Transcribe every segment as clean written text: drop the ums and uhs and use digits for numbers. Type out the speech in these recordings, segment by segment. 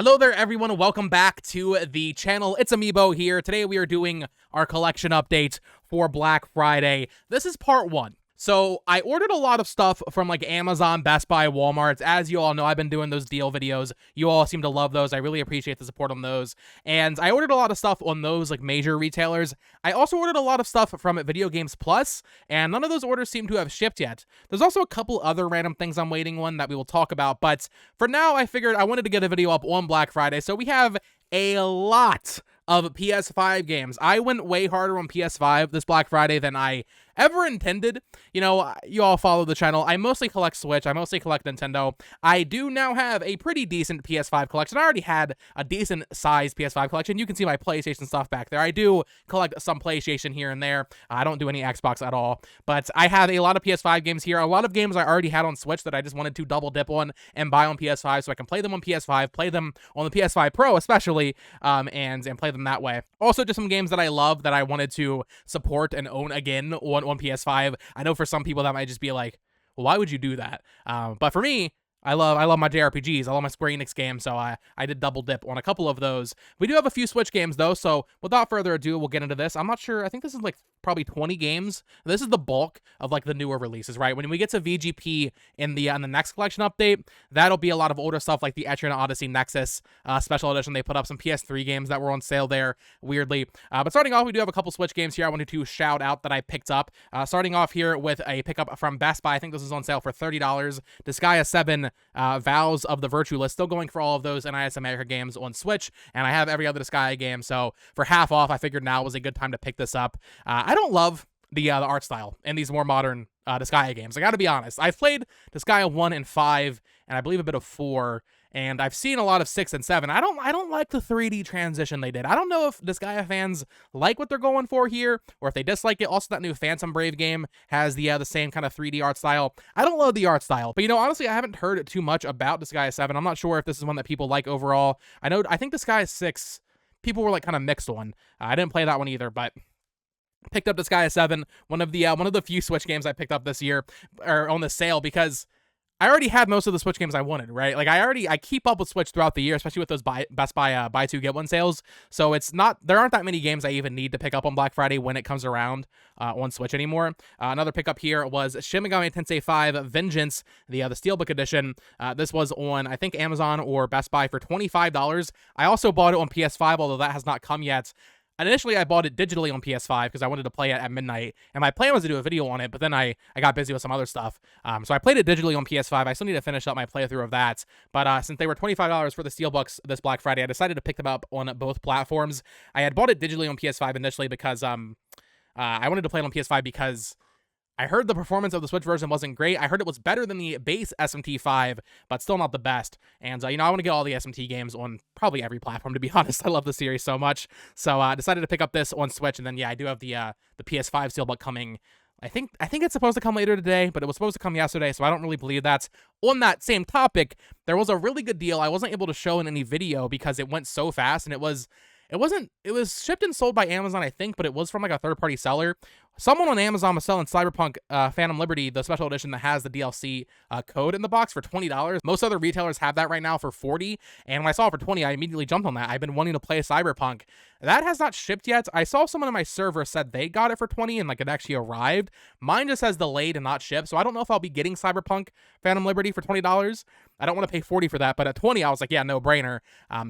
Hello there, everyone. Welcome back to the channel. Its-A-Mii here. Today we are doing our collection update for Black Friday. This is part one. So I ordered a lot of stuff from like Amazon, Best Buy, Walmart. As you all know, I've been doing those deal videos. You all seem to love those. I really appreciate the support on those. And I ordered a lot of stuff on those like major retailers. I also ordered a lot of stuff from Video Games Plus, and none of those orders seem to have shipped yet. There's also a couple other random things I'm waiting on that we will talk about. But for now, I figured I wanted to get a video up on Black Friday. So we have a lot of PS5 games. I went way harder on PS5 this Black Friday than I ever intended. You know, you all follow the channel. I mostly collect Switch. I mostly collect Nintendo. I do now have a pretty decent PS5 collection. I already had a decent sized PS5 collection. You can see my PlayStation stuff back there. I do collect some PlayStation here and there. I don't do any Xbox at all, but I have a lot of PS5 games here. A lot of games I already had on Switch that I just wanted to double dip on and buy on PS5 so I can play them on PS5, play them on the PS5 Pro especially, and play them that way. Also, just some games that I love that I wanted to support and own again on PS5. I know for some people that might just be like, well, why would you do that? But for me, I love my JRPGs. I love my Square Enix games, so I did double dip on a couple of those. We do have a few Switch games, though, so without further ado, we'll get into this. I'm not sure. I think this is like probably 20 games. This is the bulk of like the newer releases, right? When we get to VGP in the next collection update, that'll be a lot of older stuff like the Etrian Odyssey Nexus special edition. They put up some PS3 games that were on sale there, weirdly. But starting off, we do have a couple Switch games here I wanted to shout out that I picked up. Starting off here with a pickup from Best Buy. I think this is on sale for $30. Disgaea 7 Vows of the Virtueless, still going for all of those NIS America games on Switch, and I have every other Disgaea game, so for half off, I figured now was a good time to pick this up. I don't love the art style in these more modern Disgaea games. I gotta be honest. I've played Disgaea 1 and 5, and I believe a bit of 4, and I've seen a lot of 6 and 7. I don't like the 3D transition they did. I don't know if Disgaea fans like what they're going for here, or if they dislike it. Also, that new Phantom Brave game has the same kind of 3D art style. I don't love the art style, but you know, honestly, I haven't heard too much about Disgaea 7. I'm not sure if this is one that people like overall. I think Disgaea 6, people were like kind of mixed on. I didn't play that one either, but picked up Disgaea 7, one of the few Switch games I picked up this year, or on the sale, because I already had most of the Switch games I wanted, right? Like I keep up with Switch throughout the year, especially with those Best Buy buy two get one sales. So there aren't that many games I even need to pick up on Black Friday when it comes around on Switch anymore. Another pickup here was Shin Megami Tensei 5 Vengeance, the Steelbook edition. This was on, I think, Amazon or Best Buy for $25. I also bought it on PS5, although that has not come yet. Initially, I bought it digitally on PS5 because I wanted to play it at midnight, and my plan was to do a video on it, but then I got busy with some other stuff. So I played it digitally on PS5. I still need to finish up my playthrough of that, but since they were $25 for the Steelbooks this Black Friday, I decided to pick them up on both platforms. I had bought it digitally on PS5 initially because I wanted to play it on PS5 because I heard the performance of the Switch version wasn't great. I heard it was better than the base SMT5, but still not the best. And, you know, I want to get all the SMT games on probably every platform, to be honest. I love the series so much. So I decided to pick up this on Switch, and then, yeah, I do have the PS5 Steelbook coming. I think it's supposed to come later today, but it was supposed to come yesterday, so I don't really believe that's. On that same topic, there was a really good deal I wasn't able to show in any video because it went so fast, and it was shipped and sold by Amazon, I think, but it was from like a third-party seller. Someone on Amazon was selling Cyberpunk Phantom Liberty, the special edition that has the DLC code in the box, for $20. Most other retailers have that right now for $40, and when I saw it for $20, I immediately jumped on that. I've been wanting to play Cyberpunk. That has not shipped yet. I saw someone on my server said they got it for $20 and like it actually arrived. Mine just says delayed and not shipped, so I don't know if I'll be getting Cyberpunk Phantom Liberty for $20. I don't want to pay $40 for that, but at $20, I was like, yeah, no brainer.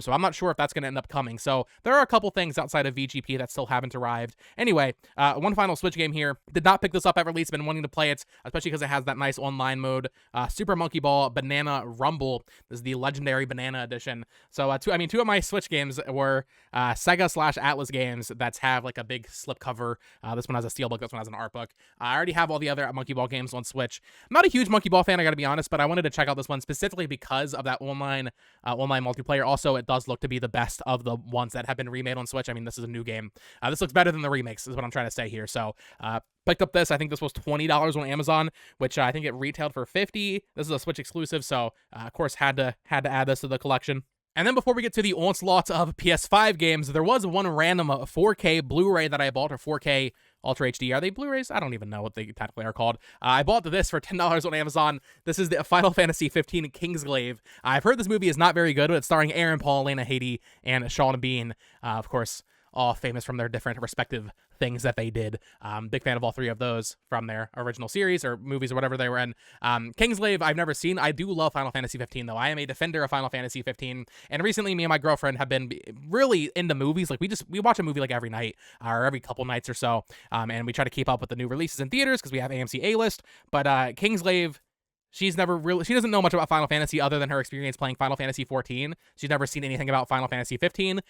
So I'm not sure if that's going to end up coming. So there are a couple things outside of VGP that still haven't arrived. Anyway, one final Switch game here. Did not pick this up at release. Been wanting to play it, especially because it has that nice online mode. Super Monkey Ball Banana Rumble. This is the Legendary Banana Edition. So two of my Switch games were Sega/Atlas games that have like a big slipcover. This one has a steelbook. This one has an art book. I already have all the other Monkey Ball games on Switch. I'm not a huge Monkey Ball fan, I gotta be honest, but I wanted to check out this one specifically because of that online multiplayer. Also, it does look to be the best of the ones that have been remade on Switch. I mean, this is a new game. This looks better than the remakes, is what I'm trying to say here. So picked up this. I think this was $20 on Amazon, which I think it retailed for $50. This is a Switch exclusive, so of course had to add this to the collection. And then before we get to the onslaught of PS5 games, there was one random 4K Blu-ray that I bought, or 4K Ultra HD. Are they Blu-rays? I don't even know what they technically are called. I bought this for $10 on Amazon. This is the Final Fantasy 15 Kingsglaive. I've heard this movie is not very good, but it's starring Aaron Paul, Lena Headey, and Sean Bean. Of course, all famous from their different respective things that they did. Big fan of all three of those from their original series or movies or whatever they were in. Kingsglaive, I've never seen. I do love Final Fantasy 15, though. I am a defender of Final Fantasy 15. And recently, me and my girlfriend have been really into movies. Like, we watch a movie like every night or every couple nights or so. And we try to keep up with the new releases in theaters because we have AMC A-List. But Kingsglaive, she doesn't know much about Final Fantasy other than her experience playing Final Fantasy 14. She's never seen anything about Final Fantasy 15.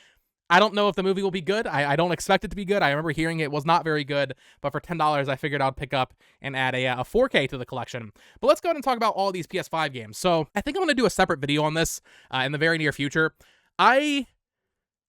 I don't know if the movie will be good. I don't expect it to be good. I remember hearing it was not very good, but for $10, I figured I'd pick up and add a 4K to the collection. But let's go ahead and talk about all these PS5 games. So I think I'm going to do a separate video on this in the very near future. I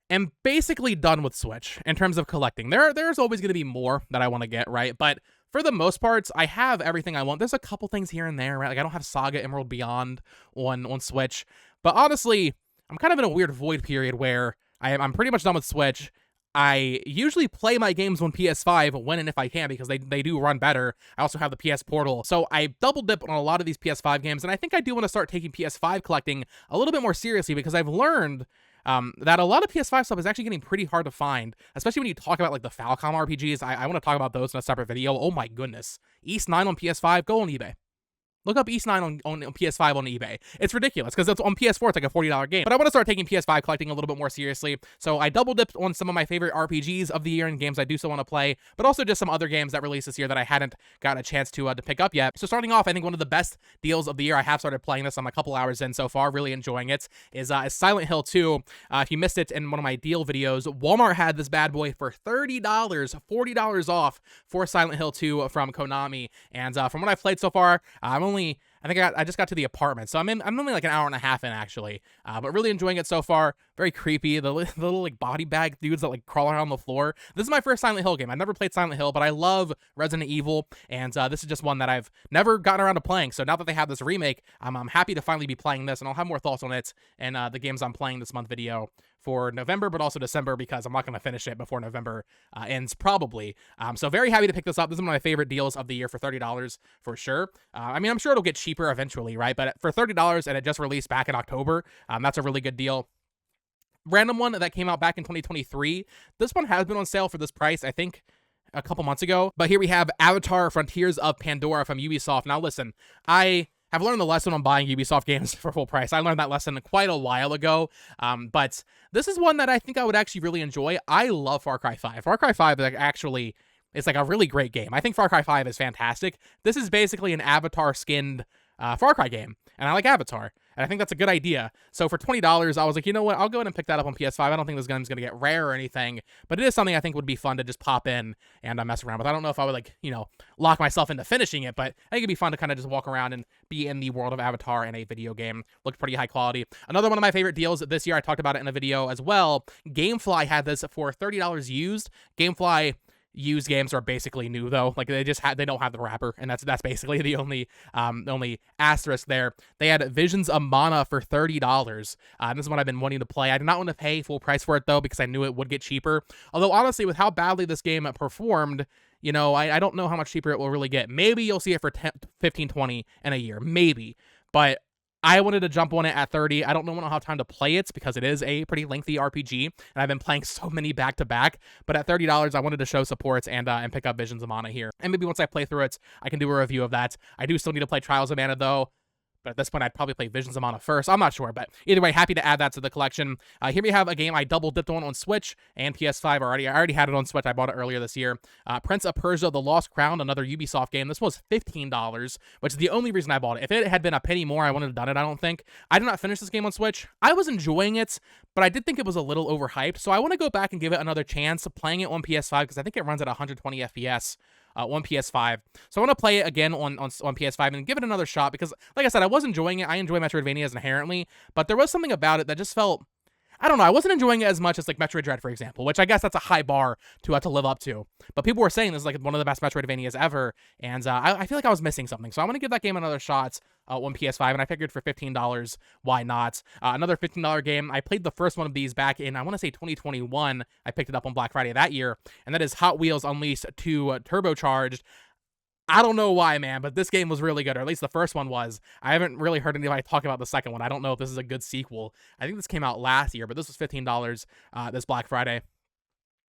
am basically done with Switch in terms of collecting. There's always going to be more that I want to get, right? But for the most parts, I have everything I want. There's a couple things here and there, right? Like I don't have Saga Emerald Beyond on Switch. But honestly, I'm kind of in a weird void period where I'm pretty much done with Switch. I usually play my games on PS5 when and if I can because they do run better. I also have the PS Portal. So I double dip on a lot of these PS5 games, and I think I do want to start taking PS5 collecting a little bit more seriously because I've learned that a lot of PS5 stuff is actually getting pretty hard to find, especially when you talk about like the Falcom RPGs. I want to talk about those in a separate video. Oh my goodness. Ys 9 on PS5, go on eBay. Look up Ys 9 on PS5 on eBay. It's ridiculous because it's on PS4. It's like a $40 game. But I want to start taking PS5 collecting a little bit more seriously. So I double dipped on some of my favorite RPGs of the year and games I do still want to play, but also just some other games that released this year that I hadn't gotten a chance to pick up yet. So starting off, I think one of the best deals of the year, I have started playing this. I'm a couple hours in so far, really enjoying it, is Silent Hill 2. If you missed it in one of my deal videos, Walmart had this bad boy for $30, $40 off for Silent Hill 2 from Konami. And from what I've played so far, I just got to the apartment, so I'm only like an hour and a half in actually, but really enjoying it so far. Very creepy, the little like body bag dudes that like crawl around the floor. This is my first Silent Hill game. I've never played Silent Hill, but I love Resident Evil, and this is just one that I've never gotten around to playing. So now that they have this remake, I'm happy to finally be playing this, and I'll have more thoughts on it and the games I'm playing this month video for November, but also December because I'm not going to finish it before November ends probably. So very happy to pick this up. This is one of my favorite deals of the year for $30 for sure. I'm sure it'll get cheaper eventually, right? But for $30 and it just released back in October, that's a really good deal. Random one that came out back in 2023. This one has been on sale for this price, I think, a couple months ago. But here we have Avatar Frontiers of Pandora from Ubisoft. Now listen, I have learned the lesson on buying Ubisoft games for full price. I learned that lesson quite a while ago, but this is one that I think I would actually really enjoy. I love Far Cry 5. Far Cry 5 it's like a really great game. I think Far Cry 5 is fantastic. This is basically an Avatar skinned Far Cry game, and I like Avatar, and I think that's a good idea. So for $20, I was like, you know what, I'll go ahead and pick that up on PS5. I don't think this game's going to get rare or anything, but it is something I think would be fun to just pop in and mess around with. I don't know if I would lock myself into finishing it, but I think it'd be fun to kind of just walk around and be in the world of Avatar in a video game. Looked pretty high quality. Another one of my favorite deals this year, I talked about it in a video as well. Gamefly had this for $30 used. Gamefly used games are basically new though. Like they don't have the wrapper, and that's basically the only asterisk there. They had Visions of Mana for $30. This is what I've been wanting to play. I did not want to pay full price for it though because I knew it would get cheaper. Although honestly, with how badly this game performed, I don't know how much cheaper it will really get. Maybe you'll see it for 15, 20 in a year, maybe. But I wanted to jump on it at 30. I don't know when I'll have time to play it because it is a pretty lengthy RPG, and I've been playing so many back to back. But at $30, I wanted to show support and pick up Visions of Mana here. And maybe once I play through it, I can do a review of that. I do still need to play Trials of Mana though. But at this point, I'd probably play Visions of Mana first. I'm not sure, but either way, happy to add that to the collection. Here we have a game I double dipped on Switch and PS5 already. I already had it on Switch. I bought it earlier this year. Prince of Persia: The Lost Crown, another Ubisoft game. This was $15, which is the only reason I bought it. If it had been a penny more, I wouldn't have done it, I don't think. I did not finish this game on Switch. I was enjoying it, but I did think it was a little overhyped, so I want to go back and give it another chance playing it on PS5 because I think it runs at 120 FPS. On PS5. So I want to play it again on PS5 and give it another shot because, like I said, I was enjoying it. I enjoy Metroidvanias inherently, but there was something about it that just felt, I don't know. I wasn't enjoying it as much as like Metroid Dread, for example, which I guess that's a high bar to live up to. But people were saying this is like one of the best Metroidvanias ever, and I feel like I was missing something. So I'm gonna give that game another shot on PS5, and I figured for $15, why not? Another $15 game. I played the first one of these back in, I want to say 2021. I picked it up on Black Friday that year, and that is Hot Wheels Unleashed 2 Turbocharged. I don't know why, man, but this game was really good, or at least the first one was. I haven't really heard anybody talk about the second one. I don't know if this is a good sequel. I think this came out last year, but this was $15 this Black Friday.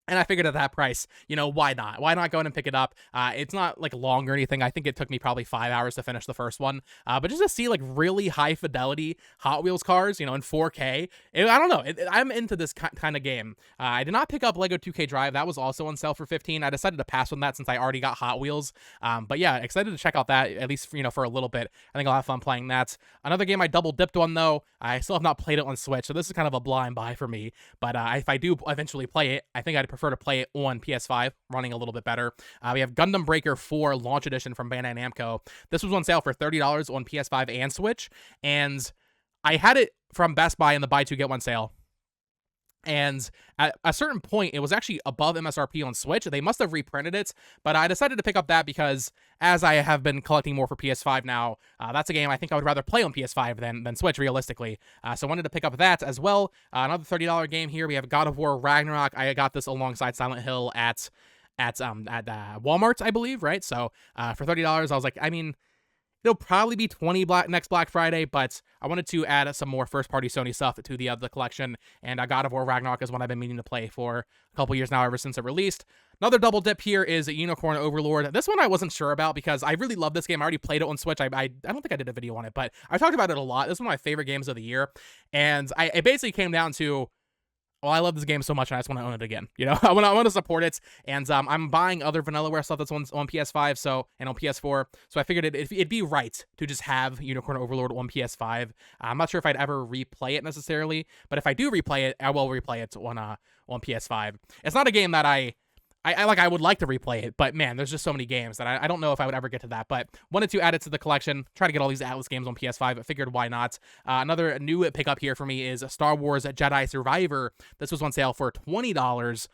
And I figured at that price, why not? Why not go in and pick it up? It's not like long or anything. I think it took me probably 5 hours to finish the first one. But just to see like really high fidelity Hot Wheels cars, in 4K, I don't know. I'm into this kind of game. I did not pick up Lego 2K Drive. That was also on sale for $15. I decided to pass on that since I already got Hot Wheels. But yeah, excited to check out that, at least for a little bit. I think I'll have fun playing that. Another game I double dipped on though. I still have not played it on Switch, so this is kind of a blind buy for me. But if I do eventually play it, I think I'd prefer to play it on PS5, running a little bit better. We have Gundam Breaker 4 Launch Edition from Bandai Namco. This was on sale for $30 on PS5 and Switch, and I had it from Best Buy in the buy two get one sale. And at a certain point, it was actually above MSRP on Switch. They must have reprinted it, but I decided to pick up that because as I have been collecting more for PS5 now, that's a game I think I would rather play on PS5 than Switch, realistically. So I wanted to pick up that as well. Another $30 game here. We have God of War Ragnarok. I got this alongside Silent Hill at Walmart, I believe, right? So for $30, I was like, I mean, it'll probably be $20 next Black Friday, but I wanted to add some more first-party Sony stuff to the collection, and God of War Ragnarok is one I've been meaning to play for a couple years now, ever since it released. Another double dip here is Unicorn Overlord. This one I wasn't sure about because I really love this game. I already played it on Switch. I don't think I did a video on it, but I talked about it a lot. This is one of my favorite games of the year, and it basically came down to, well, I love this game so much, and I just want to own it again. I want to support it, and I'm buying other Vanillaware stuff that's on PS5 and on PS4, so I figured it'd be right to just have Unicorn Overlord on PS5. I'm not sure if I'd ever replay it necessarily, but if I do replay it, I will replay it on PS5. It's not a game that I would like to replay it, but man, there's just so many games that I don't know if I would ever get to that, but wanted to add it to the collection, try to get all these Atlas games on PS5, but figured why not. Another new pickup here for me is Star Wars Jedi Survivor. This was on sale for $20.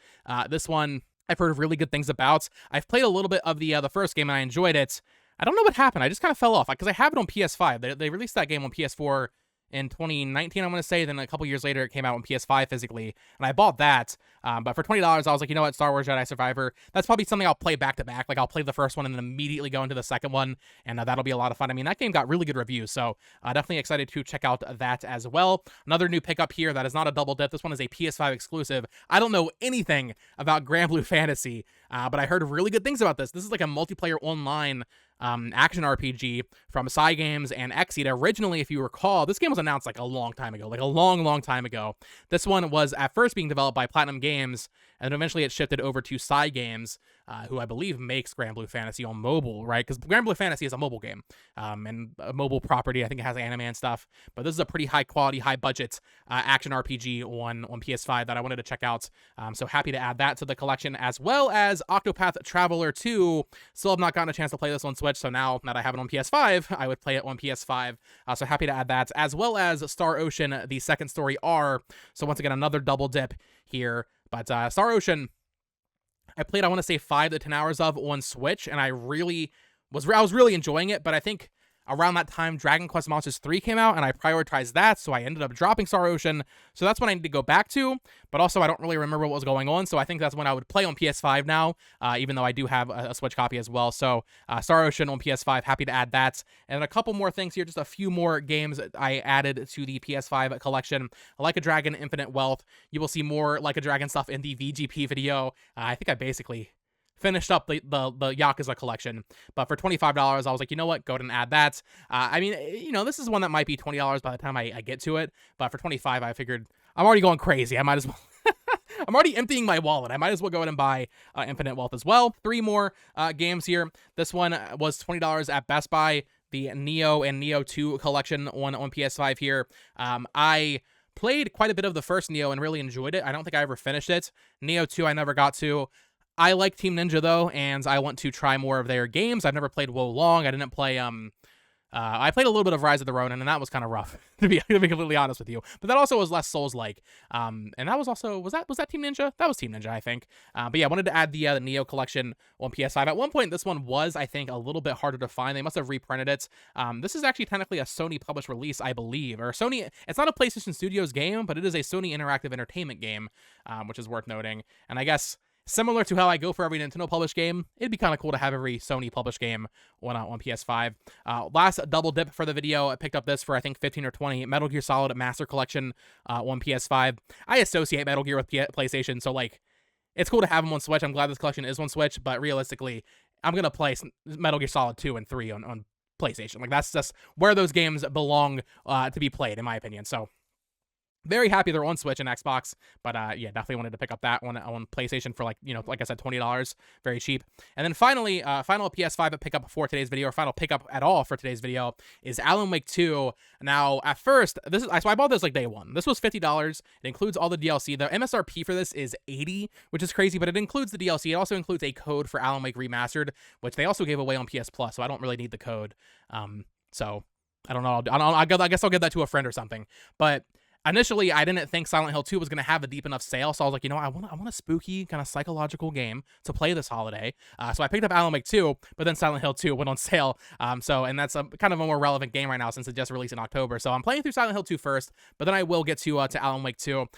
This one I've heard really good things about. I've played a little bit of the first game and I enjoyed it. I don't know what happened. I just kind of fell off because I have it on PS5. They released that game on PS4 in 2019, I'm going to say. Then a couple years later, it came out on PS5 physically, and I bought that. But for $20, I was like, you know what, Star Wars Jedi Survivor, that's probably something I'll play back to back. Like, I'll play the first one and then immediately go into the second one, and that'll be a lot of fun. I mean, that game got really good reviews, so definitely excited to check out that as well. Another new pickup here that is not a double dip. This one is a PS5 exclusive. I don't know anything about Grand Blue Fantasy, but I heard really good things about this. This is like a multiplayer online action RPG from Cygames and Exceed. Originally, if you recall, this game was announced like a long time ago, like a long time ago. This one was at first being developed by Platinum Games, and eventually it shifted over to Cygames, who I believe makes Grand Blue Fantasy on mobile, right? Because Grand Blue Fantasy is a mobile game, and a mobile property. I think it has anime and stuff, but this is a pretty high quality, high budget action RPG on PS5 that I wanted to check out. So happy to add that to the collection, as well as Octopath Traveler 2. Still have not gotten a chance to play this on Switch, so now that I have it on PS5, I would play it on PS5. So happy to add that, as well as Star Ocean, the Second Story R. So once again, another double dip here. But Star Ocean, I played, I want to say 5 to 10 hours of on Switch, and I was really enjoying it, but I think around that time, Dragon Quest Monsters 3 came out, and I prioritized that, so I ended up dropping Star Ocean. So that's what I need to go back to, but also I don't really remember what was going on, so I think that's when I would play on PS5 now, even though I do have a Switch copy as well. So Star Ocean on PS5, happy to add that. And a couple more things here, just a few more games I added to the PS5 collection. Like a Dragon Infinite Wealth. You will see more Like a Dragon stuff in the VGP video. I think I basically finished up the Yakuza collection, but for $25, I was like, you know what, go ahead and add that. I mean, this is one that might be $20 by the time I get to it, but for $25, I figured I'm already going crazy. I might as well. I'm already emptying my wallet. I might as well go ahead and buy Infinite Wealth as well. 3 more games here. This one was $20 at Best Buy. The Neo and Neo 2 collection on PS5 here. I played quite a bit of the first Neo and really enjoyed it. I don't think I ever finished it. Neo 2 I never got to. I like Team Ninja, though, and I want to try more of their games. I've never played Wo Long. I didn't play I played a little bit of Rise of the Ronin, and that was kind of rough, to be completely honest with you. But that also was less Souls-like. And that was also, was that Team Ninja? That was Team Ninja, I think. But yeah, I wanted to add the Neo collection on PS5. At one point, this one was, I think, a little bit harder to find. They must have reprinted it. This is actually technically a Sony published release, I believe. Or Sony, it's not a PlayStation Studios game, but it is a Sony Interactive Entertainment game, which is worth noting. And I guess, similar to how I go for every Nintendo published game, it'd be kind of cool to have every Sony published game on PS5. Last double dip for the video, I picked up this for I think 15 or 20, Metal Gear Solid Master Collection on PS5. I associate Metal Gear with PlayStation, so like, it's cool to have them on Switch. I'm glad this collection is on Switch, but realistically, I'm going to play Metal Gear Solid 2 and 3 on PlayStation. Like, that's just where those games belong to be played, in my opinion. So, very happy they're on Switch and Xbox, but yeah, definitely wanted to pick up that one on PlayStation for like, like I said, $20, very cheap. And then finally, final PS5 pickup for today's video, or final pickup at all for today's video, is Alan Wake 2. Now, at first, so I bought this like day one. This was $50. It includes all the DLC. The MSRP for this is $80, which is crazy, but it includes the DLC. It also includes a code for Alan Wake Remastered, which they also gave away on PS Plus, so I don't really need the code. So I don't know. I guess I'll give that to a friend or something. But initially, I didn't think Silent Hill 2 was going to have a deep enough sale, so I was like, I want a spooky, kind of psychological game to play this holiday. So I picked up Alan Wake 2, but then Silent Hill 2 went on sale. And that's kind of a more relevant game right now since it just released in October. So I'm playing through Silent Hill 2 first, but then I will get to Alan Wake 2.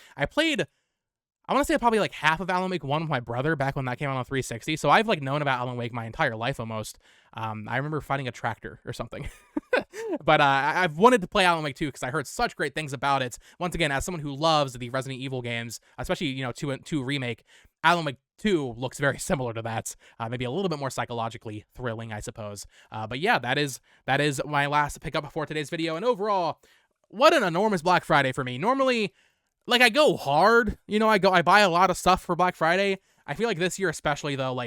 I want to say probably like half of Alan Wake 1 with my brother back when that came out on 360. So I've like known about Alan Wake my entire life almost. I remember fighting a tractor or something. But I've wanted to play Alan Wake 2 because I heard such great things about it. Once again, as someone who loves the Resident Evil games, especially 2 remake, Alan Wake 2 looks very similar to that. Maybe a little bit more psychologically thrilling, I suppose. But yeah, that is my last pickup for today's video. And overall, what an enormous Black Friday for me. Normally, like, I go hard, I buy a lot of stuff for Black Friday. I feel like this year especially, though,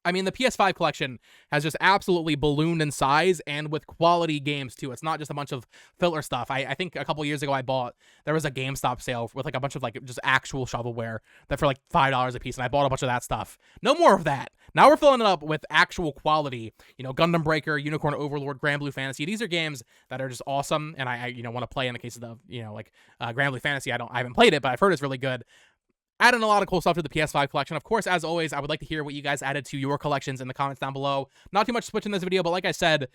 the PS5 collection has just absolutely ballooned in size and with quality games, too. It's not just a bunch of filler stuff. I think a couple years ago there was a GameStop sale with, a bunch of, just actual shovelware that for, $5 a piece, and I bought a bunch of that stuff. No more of that. Now we're filling it up with actual quality, Gundam Breaker, Unicorn Overlord, Grand Blue Fantasy. These are games that are just awesome, and I want to play in the case of the, Grand Blue Fantasy. I haven't played it, but I've heard it's really good. Adding a lot of cool stuff to the PS5 collection. Of course, as always, I would like to hear what you guys added to your collections in the comments down below. Not too much Switch in this video, but like I said,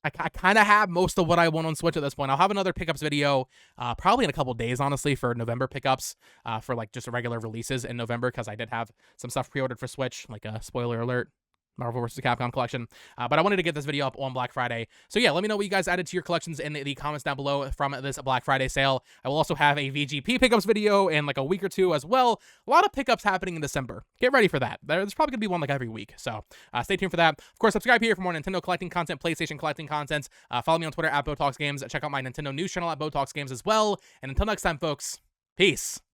I kind of have most of what I want on Switch at this point. I'll have another pickups video probably in a couple days, honestly, for November pickups, for just regular releases in November, because I did have some stuff pre-ordered for Switch, spoiler alert, Marvel vs. Capcom collection. But I wanted to get this video up on Black Friday. So yeah, let me know what you guys added to your collections in the comments down below from this Black Friday sale. I will also have a VGP pickups video in a week or two as well. A lot of pickups happening in December. Get ready for that. There's probably going to be one every week. So stay tuned for that. Of course, subscribe here for more Nintendo collecting content, PlayStation collecting content. Follow me on Twitter at BoTalksGames. Check out my Nintendo news channel at BoTalksGames as well. And until next time, folks, peace.